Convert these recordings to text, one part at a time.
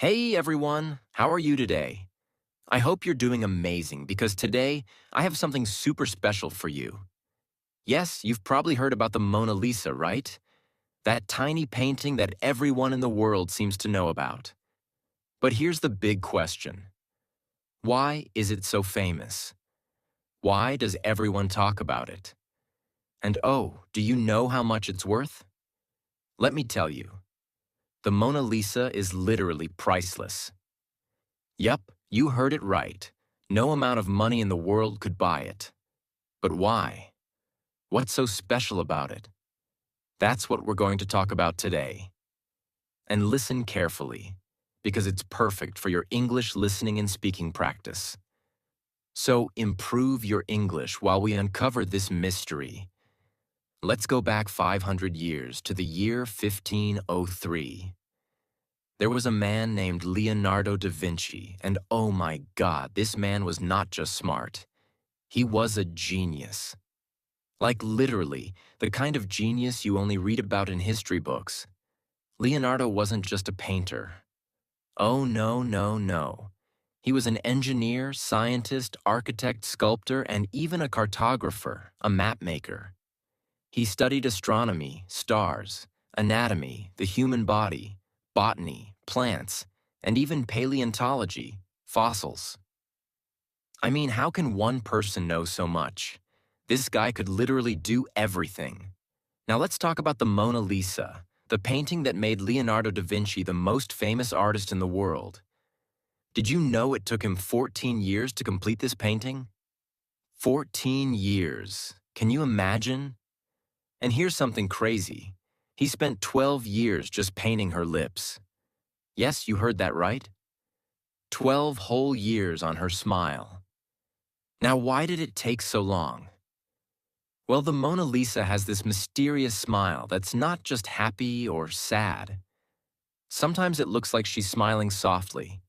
Hey everyone, how are you today? I hope you're doing amazing because today I have something super special for you. Yes, you've probably heard about the Mona Lisa, right? That tiny painting that everyone in the world seems to know about. But here's the big question. Why is it so famous? Why does everyone talk about it? And oh, do you know how much it's worth? Let me tell you. The Mona Lisa is literally priceless. Yup, you heard it right. No amount of money in the world could buy it. But why? What's so special about it? That's what we're going to talk about today. And listen carefully, because it's perfect for your English listening and speaking practice. So improve your English while we uncover this mystery. Let's go back 500 years to the year 1503. There was a man named Leonardo da Vinci, and oh my God, this man was not just smart. He was a genius. Like literally, the kind of genius you only read about in history books. Leonardo wasn't just a painter. Oh no, no, no. He was an engineer, scientist, architect, sculptor, and even a cartographer, a map maker. He studied astronomy, stars, anatomy, the human body, botany, plants, and even paleontology, fossils. I mean, how can one person know so much? This guy could literally do everything. Now let's talk about the Mona Lisa, the painting that made Leonardo da Vinci the most famous artist in the world. Did you know it took him 14 years to complete this painting? 14 years. Can you imagine? And here's something crazy. He spent 12 years just painting her lips. Yes, you heard that right. 12 whole years on her smile. Now, why did it take so long? Well, the Mona Lisa has this mysterious smile that's not just happy or sad. Sometimes it looks like she's smiling softly.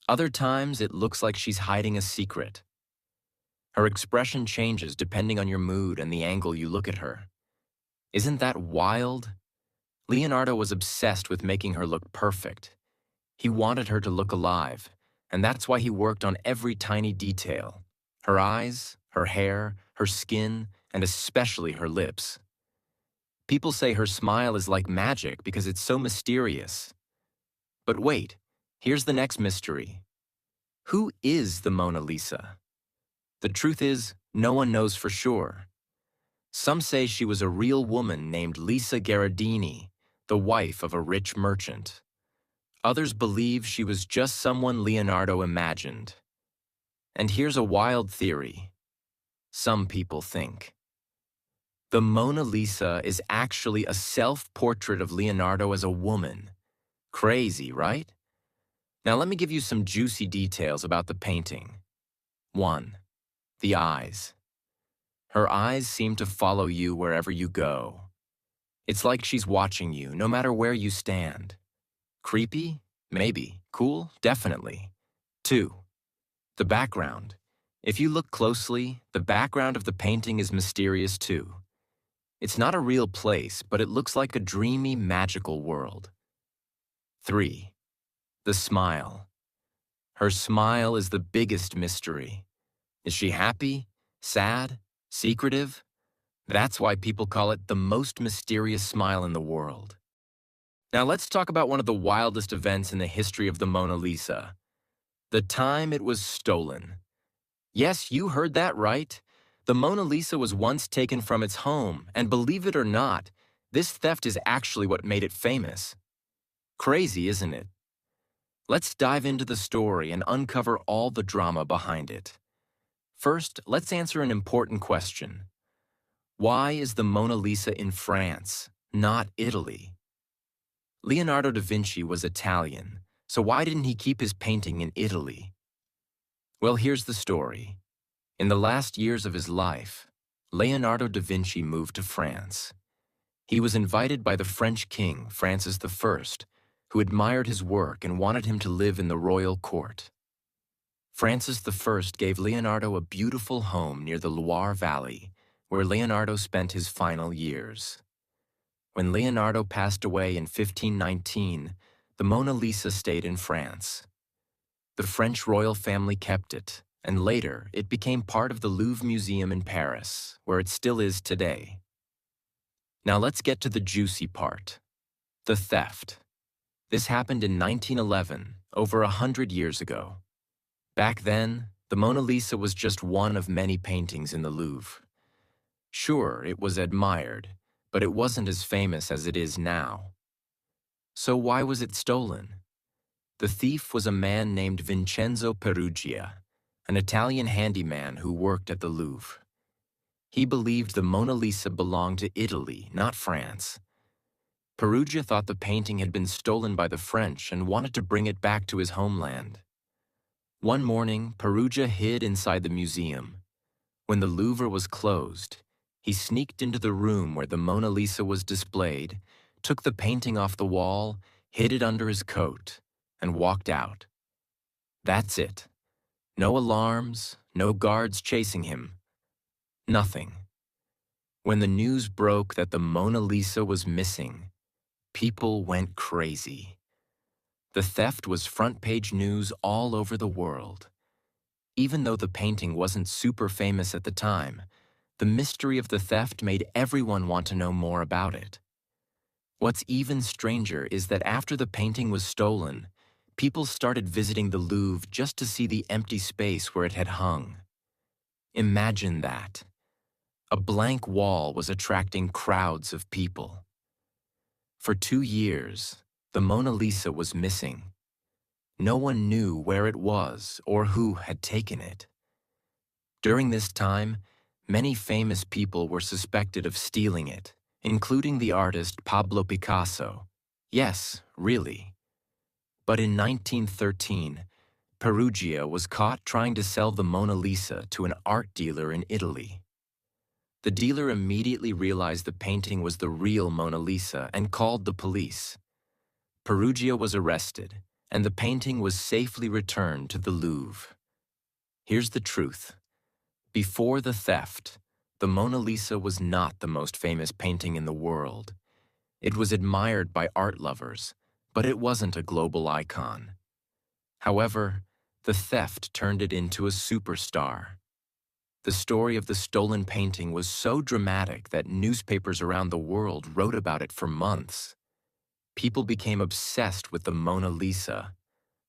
Other times it looks like she's hiding a secret. Her expression changes depending on your mood and the angle you look at her. Isn't that wild? Leonardo was obsessed with making her look perfect. He wanted her to look alive, and that's why he worked on every tiny detail. Her eyes, her hair, her skin, and especially her lips. People say her smile is like magic because it's so mysterious. But wait, here's the next mystery. Who is the Mona Lisa? The truth is, no one knows for sure. Some say she was a real woman named Lisa Gherardini, the wife of a rich merchant. Others believe she was just someone Leonardo imagined. And here's a wild theory. Some people think the Mona Lisa is actually a self-portrait of Leonardo as a woman. Crazy, right? Now let me give you some juicy details about the painting. 1. The eyes. Her eyes seem to follow you wherever you go. It's like she's watching you, no matter where you stand. Creepy? Maybe. Cool? Definitely. 2. The background. If you look closely, the background of the painting is mysterious too. It's not a real place, but it looks like a dreamy, magical world. 3. The smile. Her smile is the biggest mystery. Is she happy, sad, secretive? That's why people call it the most mysterious smile in the world. Now let's talk about one of the wildest events in the history of the Mona Lisa. The time it was stolen. Yes, you heard that right. The Mona Lisa was once taken from its home, and believe it or not, this theft is actually what made it famous. Crazy, isn't it? Let's dive into the story and uncover all the drama behind it. First, let's answer an important question. Why is the Mona Lisa in France, not Italy? Leonardo da Vinci was Italian, so why didn't he keep his painting in Italy? Well, here's the story. In the last years of his life, Leonardo da Vinci moved to France. He was invited by the French king, Francis I, who admired his work and wanted him to live in the royal court. Francis I gave Leonardo a beautiful home near the Loire Valley, where Leonardo spent his final years. When Leonardo passed away in 1519, The Mona Lisa stayed in France. The French royal family kept it, and later it became part of the Louvre Museum in Paris, where it still is today. Now let's get to the juicy part. The theft. This happened in 1911, over 100 years ago. Back then, the Mona Lisa was just one of many paintings in the Louvre. Sure, it was admired, but it wasn't as famous as it is now. So why was it stolen? The thief was a man named Vincenzo Peruggia, an Italian handyman who worked at the Louvre. He believed the Mona Lisa belonged to Italy, not France. Peruggia thought the painting had been stolen by the French and wanted to bring it back to his homeland. One morning, Peruggia hid inside the museum. When the Louvre was closed, he sneaked into the room where the Mona Lisa was displayed, took the painting off the wall, hid it under his coat, and walked out. That's it. No alarms, no guards chasing him. Nothing. When the news broke that the Mona Lisa was missing, people went crazy. The theft was front-page news all over the world. Even though the painting wasn't super famous at the time, the mystery of the theft made everyone want to know more about it. What's even stranger is that after the painting was stolen, people started visiting the Louvre just to see the empty space where it had hung. Imagine that. A blank wall was attracting crowds of people. For 2 years, the Mona Lisa was missing. No one knew where it was or who had taken it. During this time, many famous people were suspected of stealing it, including the artist Pablo Picasso. Yes, really. But in 1913, Peruggia was caught trying to sell the Mona Lisa to an art dealer in Italy. The dealer immediately realized the painting was the real Mona Lisa and called the police. Peruggia was arrested, and the painting was safely returned to the Louvre. Here's the truth. Before the theft, the Mona Lisa was not the most famous painting in the world. It was admired by art lovers, but it wasn't a global icon. However, the theft turned it into a superstar. The story of the stolen painting was so dramatic that newspapers around the world wrote about it for months. People became obsessed with the Mona Lisa,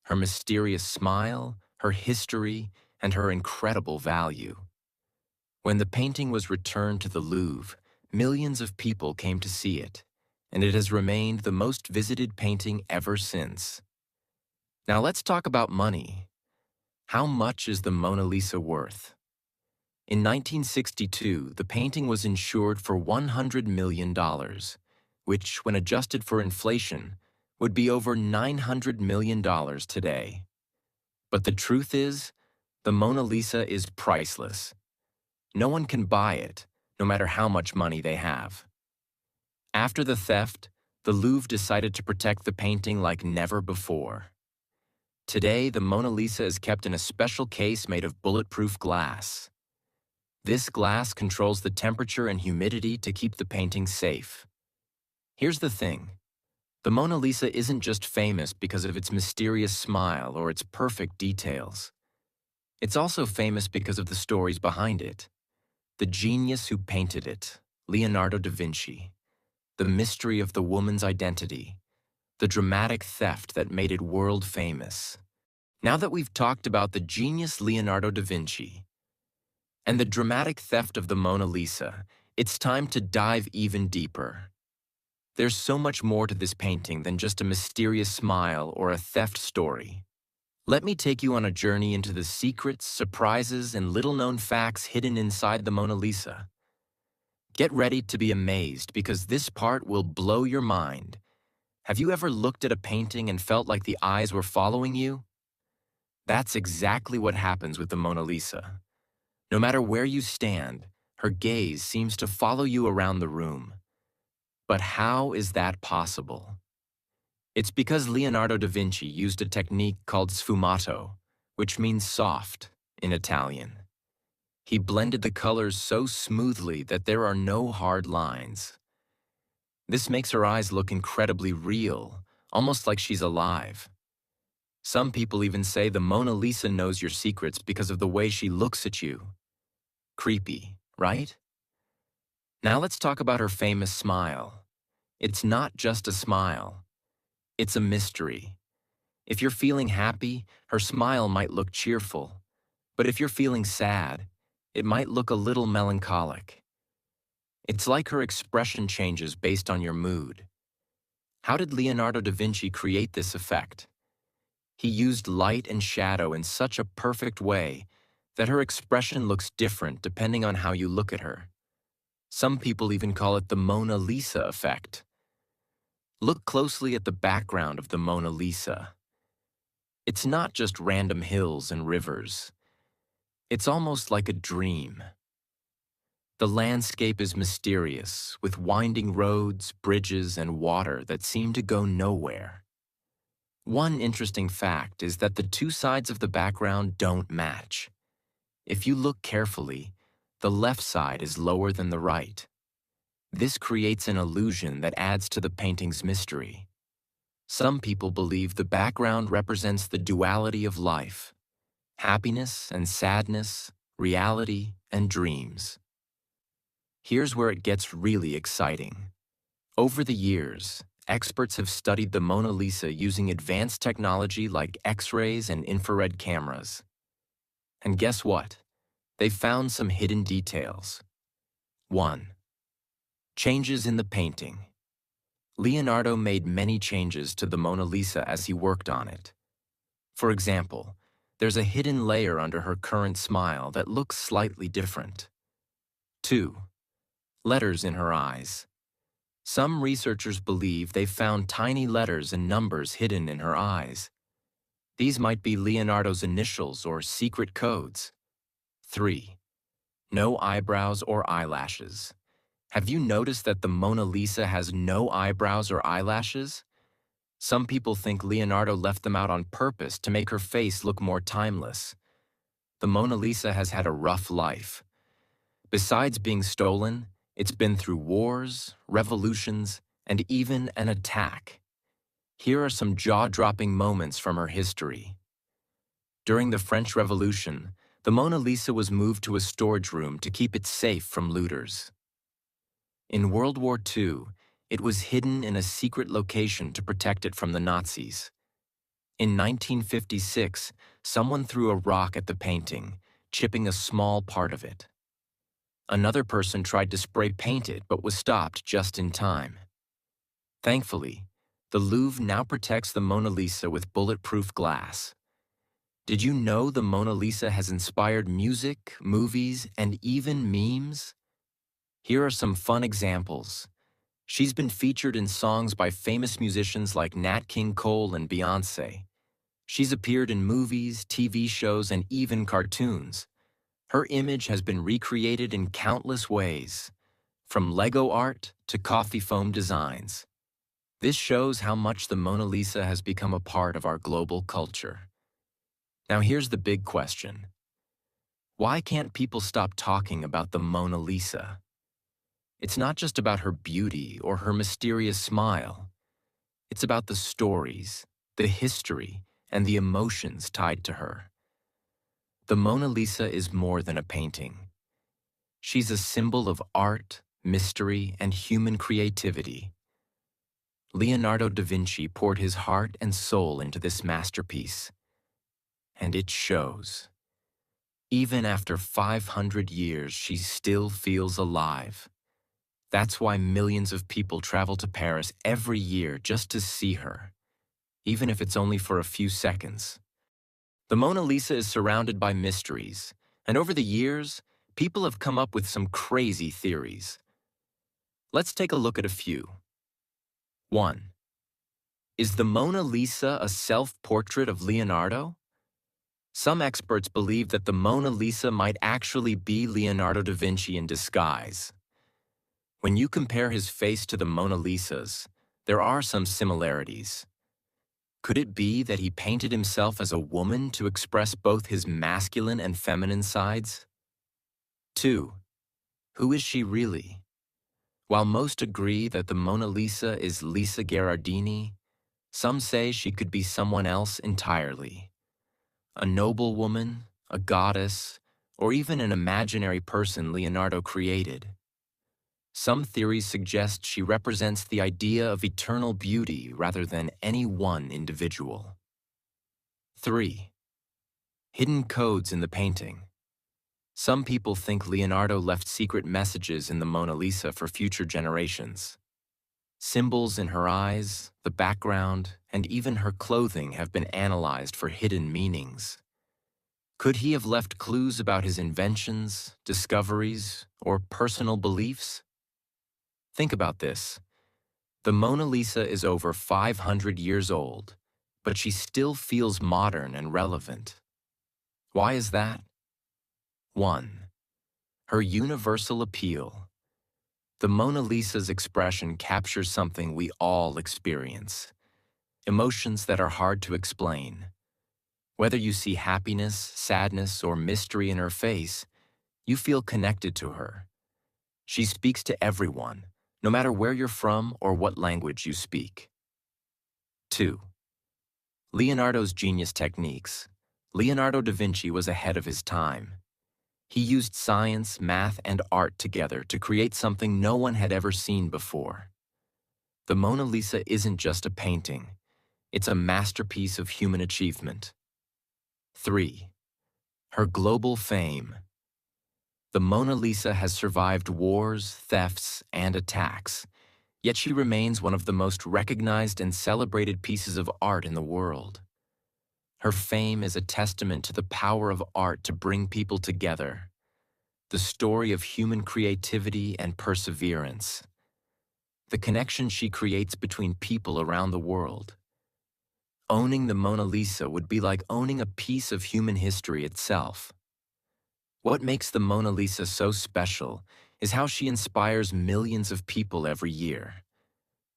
her mysterious smile, her history, and her incredible value. When the painting was returned to the Louvre, millions of people came to see it, and it has remained the most visited painting ever since. Now let's talk about money. How much is the Mona Lisa worth? In 1962, the painting was insured for $100 million, which, when adjusted for inflation, would be over $900 million today. But the truth is, the Mona Lisa is priceless. No one can buy it, no matter how much money they have. After the theft, the Louvre decided to protect the painting like never before. Today, the Mona Lisa is kept in a special case made of bulletproof glass. This glass controls the temperature and humidity to keep the painting safe. Here's the thing. The Mona Lisa isn't just famous because of its mysterious smile or its perfect details. It's also famous because of the stories behind it. The genius who painted it, Leonardo da Vinci. The mystery of the woman's identity. The dramatic theft that made it world famous. Now that we've talked about the genius Leonardo da Vinci and the dramatic theft of the Mona Lisa, it's time to dive even deeper. There's so much more to this painting than just a mysterious smile or a theft story. Let me take you on a journey into the secrets, surprises, and little-known facts hidden inside the Mona Lisa. Get ready to be amazed because this part will blow your mind. Have you ever looked at a painting and felt like the eyes were following you? That's exactly what happens with the Mona Lisa. No matter where you stand, her gaze seems to follow you around the room. But how is that possible? It's because Leonardo da Vinci used a technique called sfumato, which means soft in Italian. He blended the colors so smoothly that there are no hard lines. This makes her eyes look incredibly real, almost like she's alive. Some people even say the Mona Lisa knows your secrets because of the way she looks at you. Creepy, right? Now let's talk about her famous smile. It's not just a smile. It's a mystery. If you're feeling happy, her smile might look cheerful. But if you're feeling sad, it might look a little melancholic. It's like her expression changes based on your mood. How did Leonardo da Vinci create this effect? He used light and shadow in such a perfect way that her expression looks different depending on how you look at her. Some people even call it the Mona Lisa effect. Look closely at the background of the Mona Lisa. It's not just random hills and rivers. It's almost like a dream. The landscape is mysterious, with winding roads, bridges, and water that seem to go nowhere. One interesting fact is that the two sides of the background don't match. If you look carefully, the left side is lower than the right. This creates an illusion that adds to the painting's mystery. Some people believe the background represents the duality of life: happiness and sadness, reality and dreams. Here's where it gets really exciting. Over the years, experts have studied the Mona Lisa using advanced technology like X-rays and infrared cameras. And guess what? They found some hidden details. 1. Changes in the painting. Leonardo made many changes to the Mona Lisa as he worked on it. For example, there's a hidden layer under her current smile that looks slightly different. 2. Letters in her eyes. Some researchers believe they found tiny letters and numbers hidden in her eyes. These might be Leonardo's initials or secret codes. 3. No eyebrows or eyelashes. Have you noticed that the Mona Lisa has no eyebrows or eyelashes? Some people think Leonardo left them out on purpose to make her face look more timeless. The Mona Lisa has had a rough life. Besides being stolen, it's been through wars, revolutions, and even an attack. Here are some jaw-dropping moments from her history. During the French Revolution, the Mona Lisa was moved to a storage room to keep it safe from looters. In World War II, it was hidden in a secret location to protect it from the Nazis. In 1956, someone threw a rock at the painting, chipping a small part of it. Another person tried to spray paint it but was stopped just in time. Thankfully, the Louvre now protects the Mona Lisa with bulletproof glass. Did you know the Mona Lisa has inspired music, movies, and even memes? Here are some fun examples. She's been featured in songs by famous musicians like Nat King Cole and Beyoncé. She's appeared in movies, TV shows, and even cartoons. Her image has been recreated in countless ways, from Lego art to coffee foam designs. This shows how much the Mona Lisa has become a part of our global culture. Now here's the big question. Why can't people stop talking about the Mona Lisa? It's not just about her beauty or her mysterious smile. It's about the stories, the history, and the emotions tied to her. The Mona Lisa is more than a painting. She's a symbol of art, mystery, and human creativity. Leonardo da Vinci poured his heart and soul into this masterpiece, and it shows. Even after 500 years, she still feels alive. That's why millions of people travel to Paris every year just to see her, even if it's only for a few seconds. The Mona Lisa is surrounded by mysteries, and over the years, people have come up with some crazy theories. Let's take a look at a few. 1. Is the Mona Lisa a self-portrait of Leonardo? Some experts believe that the Mona Lisa might actually be Leonardo da Vinci in disguise. When you compare his face to the Mona Lisa's, there are some similarities. Could it be that he painted himself as a woman to express both his masculine and feminine sides? 2. Who is she really? While most agree that the Mona Lisa is Lisa Gherardini, Some say she could be someone else entirely. A noble woman, a goddess, or even an imaginary person Leonardo created. Some theories suggest she represents the idea of eternal beauty rather than any one individual. 3. Hidden codes in the painting. Some people think Leonardo left secret messages in the Mona Lisa for future generations. Symbols in her eyes, the background, and even her clothing have been analyzed for hidden meanings. Could he have left clues about his inventions, discoveries, or personal beliefs? Think about this. The Mona Lisa is over 500 years old, but she still feels modern and relevant. Why is that? 1. Her universal appeal. The Mona Lisa's expression captures something we all experience, emotions that are hard to explain. Whether you see happiness, sadness, or mystery in her face, you feel connected to her. She speaks to everyone, no matter where you're from or what language you speak. 2. Leonardo's genius techniques. Leonardo da Vinci was ahead of his time. He used science, math, and art together to create something no one had ever seen before. The Mona Lisa isn't just a painting. It's a masterpiece of human achievement. 3. Her global fame. The Mona Lisa has survived wars, thefts, and attacks, yet she remains one of the most recognized and celebrated pieces of art in the world. Her fame is a testament to the power of art to bring people together, the story of human creativity and perseverance, the connection she creates between people around the world. Owning the Mona Lisa would be like owning a piece of human history itself. What makes the Mona Lisa so special is how she inspires millions of people every year.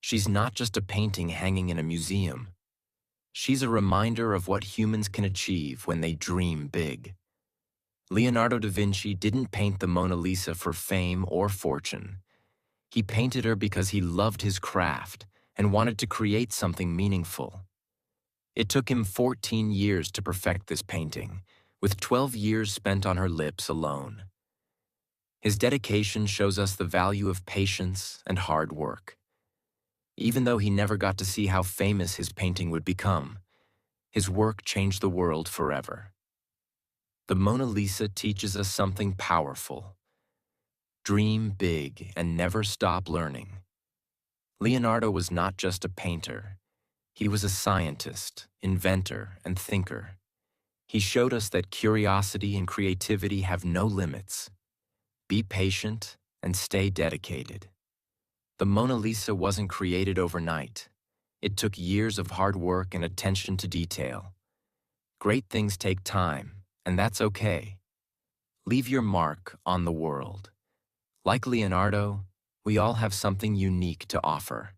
She's not just a painting hanging in a museum. She's a reminder of what humans can achieve when they dream big. Leonardo da Vinci didn't paint the Mona Lisa for fame or fortune. He painted her because he loved his craft and wanted to create something meaningful. It took him 14 years to perfect this painting, with 12 years spent on her lips alone. His dedication shows us the value of patience and hard work. Even though he never got to see how famous his painting would become, his work changed the world forever. The Mona Lisa teaches us something powerful. Dream big and never stop learning. Leonardo was not just a painter. He was a scientist, inventor, and thinker. He showed us that curiosity and creativity have no limits. Be patient and stay dedicated. The Mona Lisa wasn't created overnight. It took years of hard work and attention to detail. Great things take time, and that's okay. Leave your mark on the world. Like Leonardo, we all have something unique to offer.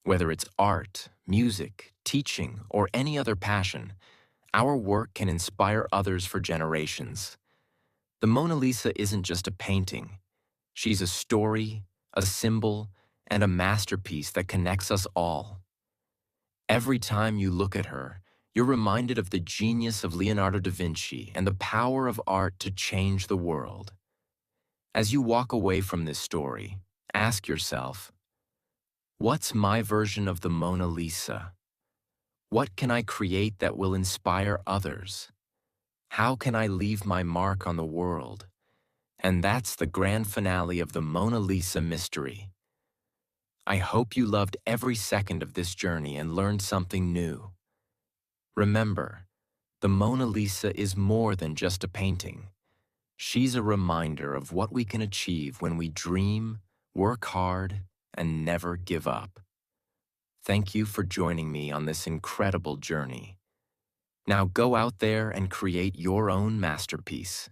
Whether it's art, music, teaching, or any other passion, our work can inspire others for generations. The Mona Lisa isn't just a painting. She's a story, a symbol, and a masterpiece that connects us all. Every time you look at her, you're reminded of the genius of Leonardo da Vinci and the power of art to change the world. As you walk away from this story, ask yourself, what's my version of the Mona Lisa? What can I create that will inspire others? How can I leave my mark on the world? And that's the grand finale of the Mona Lisa mystery. I hope you loved every second of this journey and learned something new. Remember, the Mona Lisa is more than just a painting. She's a reminder of what we can achieve when we dream, work hard, and never give up. Thank you for joining me on this incredible journey. Now go out there and create your own masterpiece.